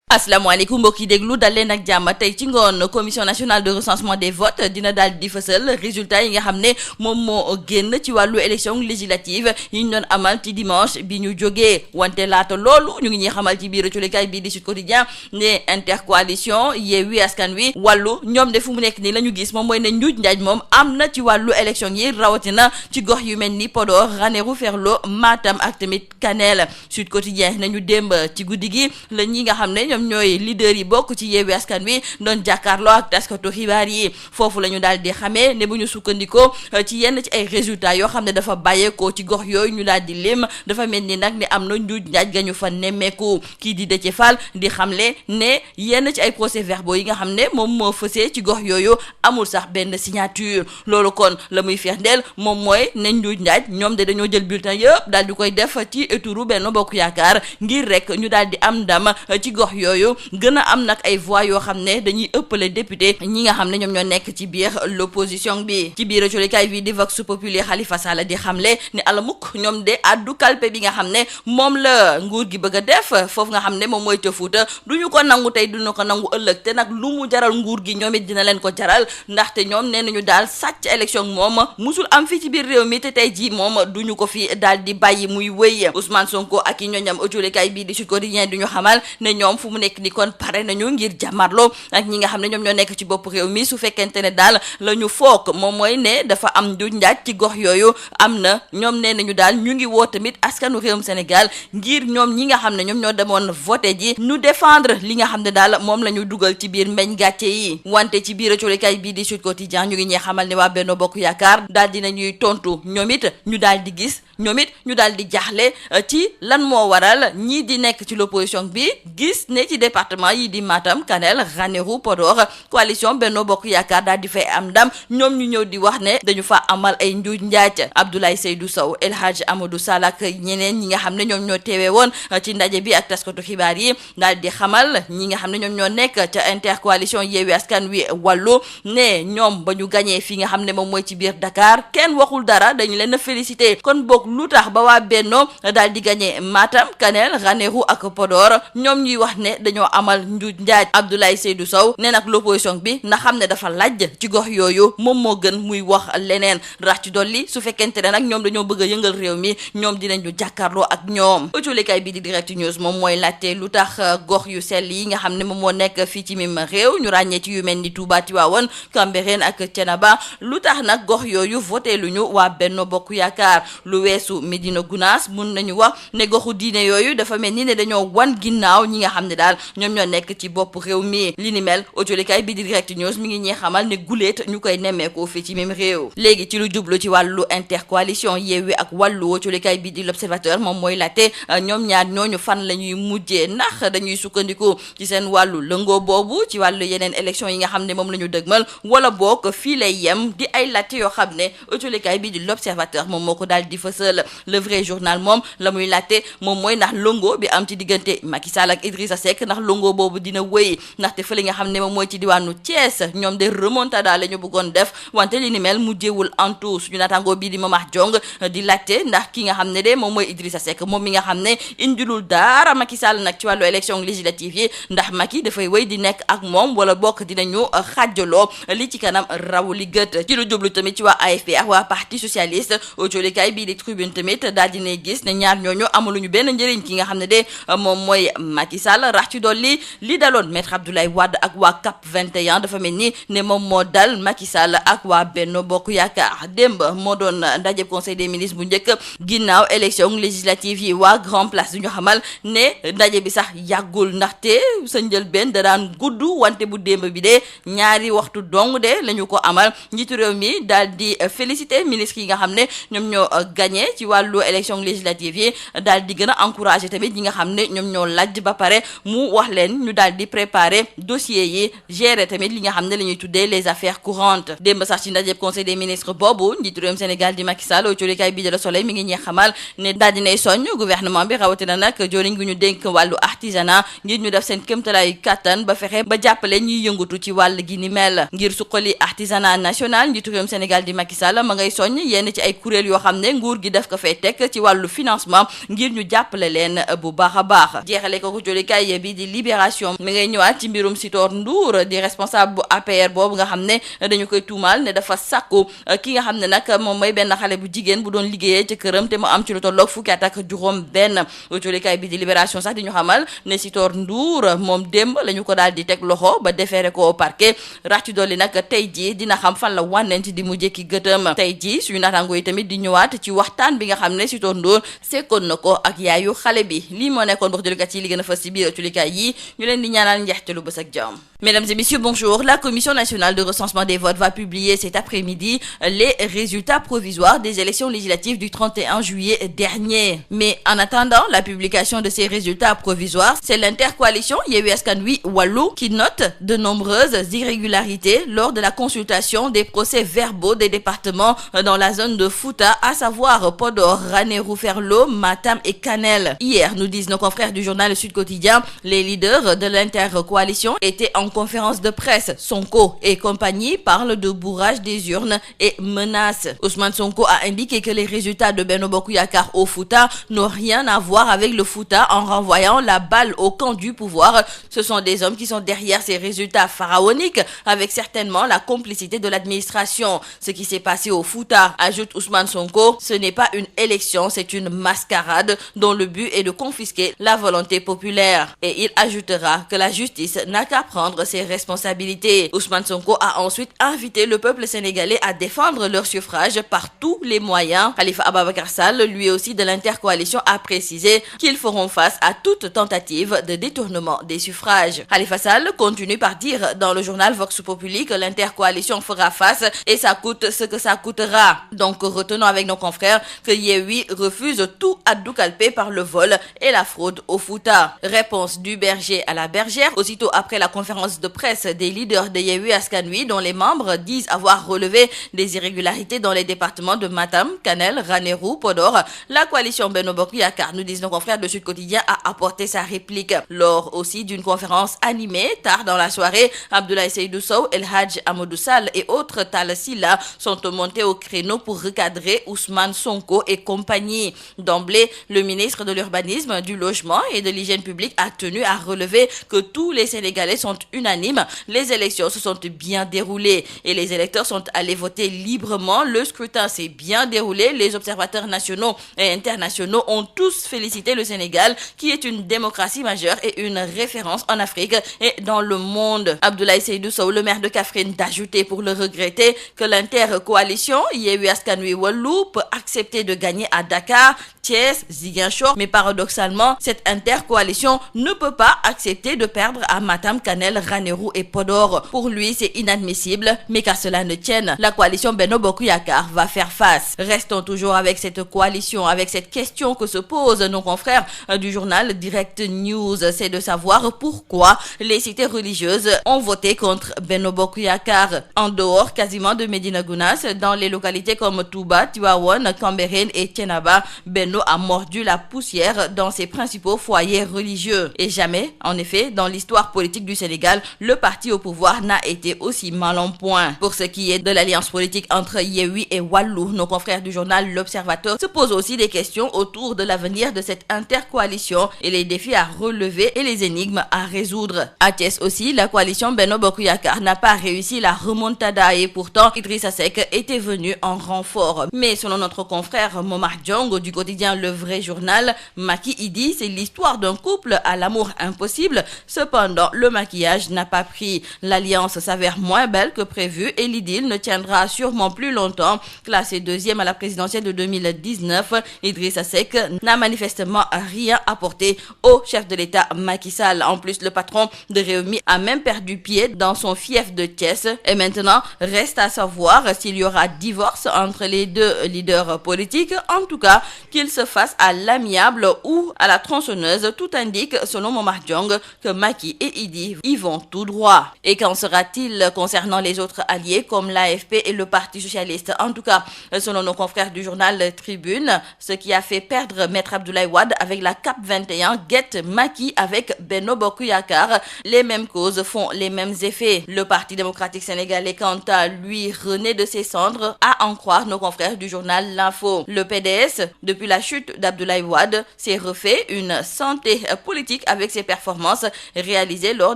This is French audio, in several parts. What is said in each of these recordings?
asalaamaaleykum mbokk yi déglu dal leen ak jàmm tey ci ngoon commission nationale de recensement des votes dina daal di fësal résultat yi nga xam ne moom moo génn ci wàllu élection législative yi ñu doon amal ci dimanche bi ñu jógee wante laata loolu ñu ngi ñuy xamal ci biir colikaay bii di Sud Quotidien ne intercoalition Yewwi Askan Wi wàllu ñoom de fu mu nekk nii la ñu gis moom mooy ne njuuj njaaj moom am na ci wàllu élection yi rawatina ci gox yu mel ni Podor Ranérou Ferlo Matam ak tamit Kanel Sud Quotidien nañu démb ci guddi gi la ñi nga xam ne ñooy leader yi bokk ci Yewwi Askan Wi doon jàkkaarloo ak taskatu xibaar yi foofu la ñu daal di xamee ne bu ñu sukkandikoo ci yenn ci ay résultats yoo xam ne dafa bàyyeekoo ci gox yooyu ñu daal di lim dafa mel ni nag ne am na njuuj njaaj ga ñu fa nemmeeku kii di Déthié Fall di xamle ne yenn ci ay procès-verbaux yi nga xam ne moom moo fësee ci gox yooyu amul sax benn signature loolu kon la muy firndeel moom mooy ne njuuj njaaj ñoom de dañoo jël bulletin yëpp daal di koy def ci turu Benno Bokk Yaakaar ngir rek ñu daal di am ndam ci gox yooyu gën a am nag ay voix yoo xam ne dañuy ëppale député ñi nga xam ne ñoom ñoo nekk ci biir l'opposition bi ci biir colikaay bi di Vox Populi Khalifa Sall di xamle ne alamuk ñoom de addu kalpe bi nga xam ne moom la nguur gi bëgg a def foofu nga xam ne moom mooy ca Fuuta duñu ko nangu tey duñu ko nangu ëllëg te nag lu mu jaral nguur gi ñoom it dina leen ko jaral ndaxte ñoom nee nañu daal sàcc élection moom musul am fii ci biir réew mi te tey jii moom duñu ko fi daal di bàyyi muy wéy Ousmane Sonko ak i ñooñam colikaay bi di Sud Quotidien duñu xamal ne ñoom fu mu nekk ni kon pare nañu ngir jàmmarloo ak ñi nga xam ne ñoom ñoo nekk ci bopp réew mi su fekkente ne daal la ñu foog moom mooy ne dafa am njuuj njaaj ci gox yooyu am na ñoom nee nañu daal ñu ngi woo tamit askanu réewum Sénégal ngir ñoom ñi nga xam ne ñoom ñoo demoon voté ji ñu défendre li nga xam ne daal moom la ñu dugal ci biir mbeñ gàcce yi wante ci biir colikaay bii di Sud Quotidien ñu ngi ñee xamal ne waa Benno Bokk Yaakaar daal dinañuy tontu ñoom it ñu daal di gis ñoom it ñu daal di jaaxle ci lan moo waral ñii di nekk ci l'opposition bi gis ne ci département yi di Matam Kanel Ranérou Podor coalition Benno Bokk Yaakaar daal di fay am ndam ñoom ñu ñëw di wax ne dañu fa amal ay njuuj njaaj Abdoulaye Seydou Sow El Hadj Amadou Sall ak ñeneen ñi nga xam ne ñoom ñoo teewee woon ci ndaje bi ak taskatu xibaar yi daal di xamal ñi nga xam ne ñoom ñoo nekk ca intercoalition Yewwi Askan Wi wàllu ne ñoom ba ñu gañee fi nga xam ne moom mooy ci biir Dakar kenn waxul dara dañu leen a félicité kon boog lu tax ba waa Benno daal di gañee Matam Kanel Ranérou ak Podor ñoom ñuy wax ne dañoo amal njuuj njaaj Abdoulaye Seydou Sow ne nag l'opposition bi na xam ne dafa laaj ci gox yooyu moom moo gën muy wax leneen rax ci dolli su fekkente ne nag ñoom dañoo bëgg a yëngal réew mi ñoom dinañu jàkkaarloo ak ñoom ëccolikaay bi di Direct News moom mooy laajte lu tax gox yu sell yi nga xam ne moom moo nekk fii ci mim réew ñu ràññee ci yu mel ni Touba Tivaouane Cambérène ak Thiénaba lu tax nag gox yooyu voté lu ñu waa Benno Bokk Yaakaar lu weesu Médina Gounass mun nañu wax ne goxu diine yooyu dafa mel ni ne dañoo wan ginnaaw ñi nga xam ne daal ñoom ñoo nekk ci bopp réew mi li ni mel autolikaay bi di Direct News mi ngi ñee xamal ne guléet ñu koy nemmeeku fii ci même réew léegi ci lu jublu ci wàllu intercoalition Yewwi ak wàllu autolikaay bi di L'Observateur moom mooy laajte ñoom ñaar ñooñu fan la ñuy mujjee ndax dañuy sukkandiku ci seen wàllu lëngoo boobu ci wàllu yeneen élection yi nga xam ne moom la ñu dëgmal wala boog fii lay yem di ay laajte yoo xam ne autolikaay bi di L'Observateur moom moo ko daal di fësal le vrai journal moom la muy laajte moom mooy ndax longo bi am ci diggante Macky Sall ak Idrissa Seck ndax longo boobu dina wéy ndaxte fële nga xam ne moom mooy ci diwaanu Thiès ñoom de remontada la ñu bëggoon def wante li ni mel mujjewul antu suñu naataangoo bii di Momar Jong di laajte ndax ki nga xam ne de moom mooy Idrissa Seck moom mi nga xam ne indilul dara Macky Sall nag ci wàllu élection législative yi ndax Macky dafay wéy di nekk ak moom wala bokk dinañu xàjjaloo li ci kanam raw li gët ci lu jublu tamit ci waa AFP ak waa parti socialiste autolikaay bii di Tribune tamit daal dinay gis ne ñaar ñooñu amaluñu benn njëriñ ki nga xam ne de moom mooy Macky Sall rax ci dolli li daloon Maître Abdoulaye Wade ak waa CAP 21 dafa mel ni ne moom moo dal Macky Sall ak waa Benno Bokk Yaakaar démb moo doon ndaje conseil des ministres bu njëkk ginnaaw élection législative yi waa Grand Place du ñu xamal ne ndaje bi sax yàggul ndaxte sa njëlbeen da daan gudd wante bu démb bi de ñaari waxtu dong de la ñu ko amal njiitu réew mi daal di féliciter ministre yi nga xam ne ñoom ñoo gagné ci wàllu élection législative yi daal di gën a encourager tamit ñi nga xam ne ñoom ñoo laaj ba pare mu wax leen ñu daal di préparer dossier yi gérer tamit li nga xam ne la ñuy tuddee les affaires courantes démb sax ci ndaje conseil des ministres boobu njiitu réewum Sénégal di Macky Sall colikaay bi de Le Soleil mi ngi ñee xamal ne daal dinay soññ gouvernement bi rawatina nag joriñ gi ñu dénk wàllu artisanat ngir ñu def seen kéemtalaayu kàttan ba fexe ba jàppale ñuy yëngatu ci wàll gi ni mel ngir suqali artisanat national njiitu réewum Sénégal di Macky Sall ma ngay soññ yenn ci ay kuréel yoo xam ne nguur gi daf ko fay teg ci wàllu financement ngir ñu jàppale leen bu baax a baax jeexale ko colikaay yéenekaay bi di Libération mi ngay ñëwaat ci mbirum Sitor Ndour di responsable bu APR boobu nga xam ne dañu koy tuumaal ne dafa sàkku ki nga xam ne nag moom mooy benn xale bu jigéen bu doon liggéeyee ci këram te mu am ci lu tolloog fukki at ak juróom benn. yéenekaay bi di Libération sax di ñu xamal ne Sitor Ndour moom démb la ñu ko daal di teg loxo ba defeere ko au parquet rax ci dolli nag tey jii dina xam fan la wànnent di mujjee ki gëtëm. tey jii suñu naataango yi tamit di ñëwaat ci waxtaan bi nga xam ne Sitor Ndour sekkoon na ko ak yaayu xale bi lii moo nekkoon wax jëlikat yi li gën a fës ci biir yéenekaay yi ñu leen di ñaanal njeextalu bës ak jàmm. Mesdames et messieurs, bonjour. La Commission nationale de recensement des votes va publier cet après-midi les résultats provisoires des élections législatives du 31 juillet dernier. Mais en attendant la publication de ces résultats provisoires, c'est l'intercoalition Yewwi Askan Wi Wallu qui note de nombreuses irrégularités lors de la consultation des procès-verbaux des départements dans la zone de Fouta, à savoir Podor, Ranérou, Ferlo, Matam et Kanel. Hier, nous disent nos confrères du journal Sud Quotidien, les leaders de l'intercoalition étaient en conférence de presse. Sonko et compagnie parlent de bourrage des urnes et menaces. Ousmane Sonko a indiqué que les résultats de Benno Bokk Yakaar au Fouta n'ont rien à voir avec le Fouta en renvoyant la balle au camp du pouvoir. Ce sont des hommes qui sont derrière ces résultats pharaoniques, avec certainement la complicité de l'administration. Ce qui s'est passé au Fouta, ajoute Ousmane Sonko, ce n'est pas une élection, c'est une mascarade dont le but est de confisquer la volonté populaire. Et il ajoutera que la justice n'a qu'à prendre ses responsabilités. Ousmane Sonko a ensuite invité le peuple sénégalais à défendre leur suffrage par tous les moyens. Khalifa Ababacar Sall, lui aussi de l'intercoalition, a précisé qu'ils feront face à toute tentative de détournement des suffrages. Khalifa Sall continue par dire dans le journal Vox Populi que l'intercoalition fera face et ça coûte ce que ça coûtera. Donc retenons avec nos confrères que Yewwi refuse tout addu calpé par le vol et la fraude au Fouta. Réponse du berger à la bergère. Aussitôt après la conférence de presse des leaders de Yewwi Askan Wi, dont les membres disent avoir relevé des irrégularités dans les départements de Matam, Kanel, Ranérou, Podor, la coalition Benno Bokk Yakaar, nous disent nos confrères de Sud Quotidien, a apporté sa réplique. Lors aussi d'une conférence animée, tard dans la soirée, Abdoulaye Seydou Sow, El Hadj Amadou Sall et autres Talla Sylla sont montés au créneau pour recadrer Ousmane Sonko et compagnie. D'emblée, le ministre de l'Urbanisme, du Logement et de l'Hygiène publique a tenu à relever que tous les Sénégalais sont unanimes. Les élections se sont bien déroulées et les électeurs sont allés voter librement. Le scrutin s'est bien déroulé. Les observateurs nationaux et internationaux ont tous félicité le Sénégal, qui est une démocratie majeure et une référence en Afrique et dans le monde. Abdoulaye Seydou Sow, le maire de Kaffrine, d'ajouter pour le regretter que l'intercoalition Yewwi Askan Wi Wallu peut accepter de gagner à Dakar, Thiès, Ziguinchor, mais paradoxalement, cette intercoalition ne peut pas accepter de perdre à Matam, Kanel, Ranérou et Podor. Pour lui, c'est inadmissible, mais qu'à cela ne tienne, la coalition Benno Bokk Yakaar va faire face. Restons toujours avec cette coalition, avec cette question que se posent nos confrères du journal Direct News, c'est de savoir pourquoi les cités religieuses ont voté contre Benno Bokk Yakaar. En dehors quasiment de Médina Gounass, dans les localités comme Touba, Tivaouane, Cambérène et Thiénaba, Benno a mordu la poussière dans ses principaux foyers religieux. Et jamais, en effet, dans l'histoire politique du Sénégal, le parti au pouvoir n'a été aussi mal en point. Pour ce qui est de l'alliance politique entre Yewwi et Wallu, nos confrères du journal L'Observateur se posent aussi des questions autour de l'avenir de cette intercoalition et les défis à relever et les énigmes à résoudre. À Thiès aussi, la coalition Benno Bokk Yakaar n'a pas réussi la remontada et pourtant Idrissa Seck était venu en renfort. Mais selon notre confrère Momar Diong du quotidien Le Vrai Journal, Macky Idi, c'est l'histoire d'un couple à l'amour impossible. Cependant, le maquillage n'a pas pris. L'alliance s'avère moins belle que prévu et l'idylle ne tiendra sûrement plus longtemps. Classé deuxième à la présidentielle de 2019, Idrissa Seck n'a manifestement rien apporté au chef de l'État Macky Sall. En plus, le patron de Rewmi a même perdu pied dans son fief de Thiès. Et maintenant, reste à savoir s'il y aura divorce entre les deux leaders politiques. En tout cas, qu'il se fasse à l'amiable ou à la tronçonneuse, tout indique, selon Momar Diong, que Macky et Idi y vont tout droit. Et qu'en sera-t-il concernant les autres alliés comme l'AFP et le Parti socialiste? En tout cas, selon nos confrères du journal Tribune, ce qui a fait perdre Maître Abdoulaye Wade avec la CAP 21 guette Macky avec Benno Bokk Yakaar. Les mêmes causes font les mêmes effets. Le Parti démocratique sénégalais, quant à lui, renaît de ses cendres, à en croire nos confrères du journal L'Info. Le PDS, depuis la chute d'Abdoulaye Wade, s'est refait une santé politique avec ses performances réalisées lors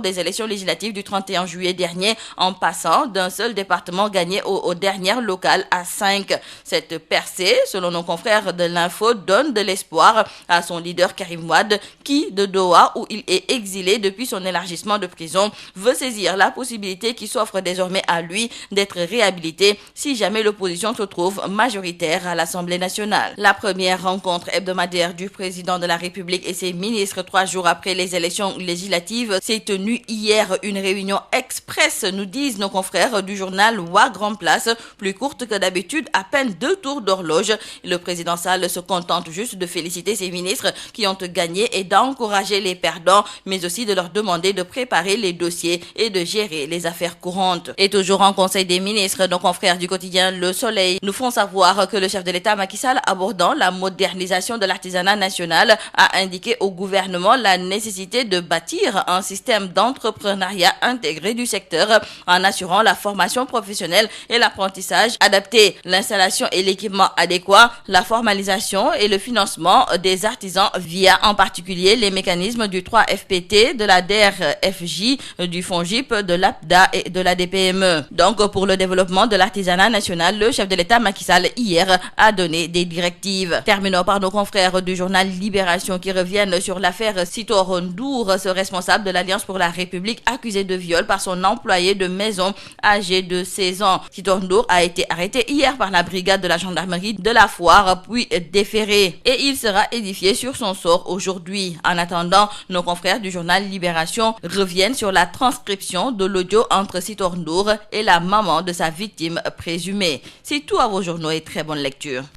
des élections législatives du 31 juillet dernier, en passant d'un seul département gagné aux dernières locales à 5. Cette percée, selon nos confrères de l'Info, donne de l'espoir à son leader Karim Wade, qui, de Doha, où il est exilé depuis son élargissement de prison, veut saisir la possibilité qui s'offre désormais à lui d'être réhabilité si jamais l'opposition se trouve majoritaire à l'Assemblée nationale. La première rencontre hebdomadaire du président de la République et ses ministres 3 jours après les élections législatives s'est tenue hier. Une réunion express, nous disent nos confrères du journal Wa Grand Place, plus courte que d'habitude, à peine 2 tours d'horloge. Le président Sall se contente juste de féliciter ses ministres qui ont gagné et d'encourager les perdants, mais aussi de leur demander de préparer les dossiers et de gérer les affaires courantes. Et toujours en Conseil des ministres, nos confrères du quotidien Le Soleil nous font savoir que le chef de l'État Macky Sall, abordant la modernisation de l'artisanat national, a indiqué au gouvernement la nécessité de bâtir un système d'entrepreneuriat intégré du secteur en assurant la formation professionnelle et l'apprentissage adapté, l'installation et l'équipement adéquat, la formalisation et le financement des artisans via en particulier les mécanismes du 3FPT, de la DER/FJ, du FONGIP, de l'APDA et de la DPME. Donc, pour le développement de l'artisanat national, le chef de l'État Macky Sall hier a donné des directives. Terminons par nos confrères du journal Libération qui reviennent sur l'affaire Sitor Ndour, ce responsable de l'Alliance pour la République accusé de viol par son employé de maison âgé de 16 ans. Sitor Ndour a été arrêté hier par la brigade de la gendarmerie de la Foire, puis déféré. Et il sera édifié sur son sort aujourd'hui. En attendant, nos confrères du journal Libération reviennent sur la transcription de l'audio entre Sitor Ndour et la maman de sa victime présumée. C'est tout à vos journaux et très bonne lecture.